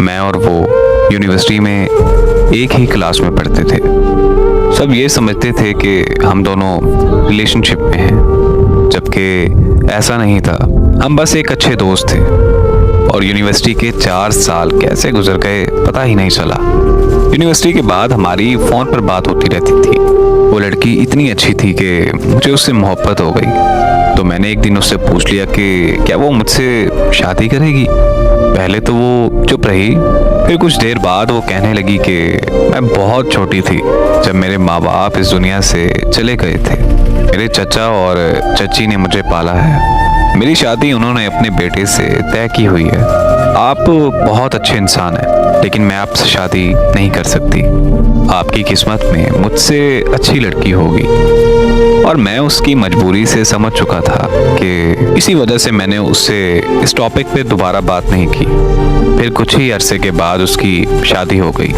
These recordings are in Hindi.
मैं और वो यूनिवर्सिटी में एक ही क्लास में पढ़ते थे। सब ये समझते थे कि हम दोनों रिलेशनशिप में हैं, जबकि ऐसा नहीं था। हम बस एक अच्छे दोस्त थे और यूनिवर्सिटी के 4 साल कैसे गुजर गए पता ही नहीं चला। यूनिवर्सिटी के बाद हमारी फ़ोन पर बात होती रहती थी। वो लड़की इतनी अच्छी थी कि मुझे उससे मोहब्बत हो गई। तो मैंने एक दिन उससे पूछ लिया कि क्या वो मुझसे शादी करेगी। पहले तो वो चुप रही, फिर कुछ देर बाद वो कहने लगी कि मैं बहुत छोटी थी जब मेरे माँ बाप इस दुनिया से चले गए थे। मेरे चचा और चची ने मुझे पाला है। मेरी शादी उन्होंने अपने बेटे से तय की हुई है। आप बहुत अच्छे इंसान हैं, लेकिन मैं आपसे शादी नहीं कर सकती। आपकी किस्मत में मुझसे अच्छी लड़की होगी। और मैं उसकी मजबूरी से समझ चुका था कि इसी वजह से मैंने उससे इस टॉपिक पे दोबारा बात नहीं की। फिर कुछ ही अरसे के बाद उसकी शादी हो गई।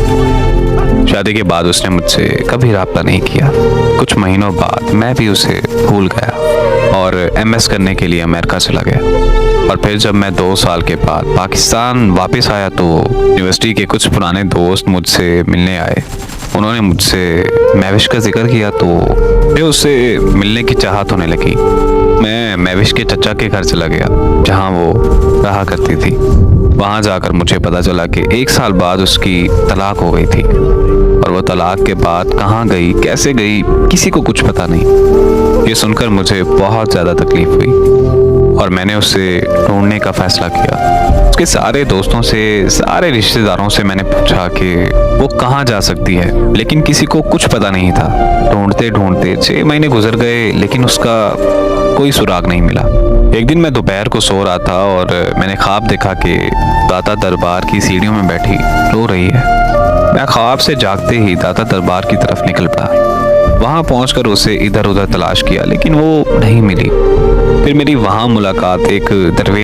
शादी के बाद उसने मुझसे कभी राब्ता नहीं किया। कुछ महीनों बाद मैं भी उसे भूल गया और एमएस करने के लिए अमेरिका चला गया। और फिर जब मैं 2 साल के बाद पाकिस्तान वापस आया तो यूनिवर्सिटी के कुछ पुराने दोस्त मुझसे मिलने आए। उन्होंने मुझसे महविश का जिक्र किया तो मुझे उससे मिलने की चाहत होने लगी। मैं महविश के चचा के घर चला गया जहां वो रहा करती थी। वहां जाकर मुझे पता चला कि 1 साल बाद उसकी तलाक हो गई थी। और वो तलाक के बाद कहाँ गई, कैसे गई, किसी को कुछ पता नहीं। ये सुनकर मुझे बहुत ज़्यादा तकलीफ हुई और मैंने उसे ढूंढने का फैसला किया। उसके सारे दोस्तों से, सारे रिश्तेदारों से मैंने पूछा कि वो कहाँ जा सकती है, लेकिन किसी को कुछ पता नहीं था। ढूंढते ढूंढते 6 महीने गुजर गए, लेकिन उसका कोई सुराग नहीं मिला। एक दिन मैं दोपहर को सो रहा था और मैंने ख्वाब देखा कि दाता दरबार की सीढ़ियों में बैठी रो रही है। मैं ख्वाब से जागते ही दाता दरबार की तरफ निकल पड़ा। वहां पहुंचकर उसे इधर उधर तलाश किया, लेकिन वो नहीं मिली। फिर मेरी वहां मुलाकात एक दरवेश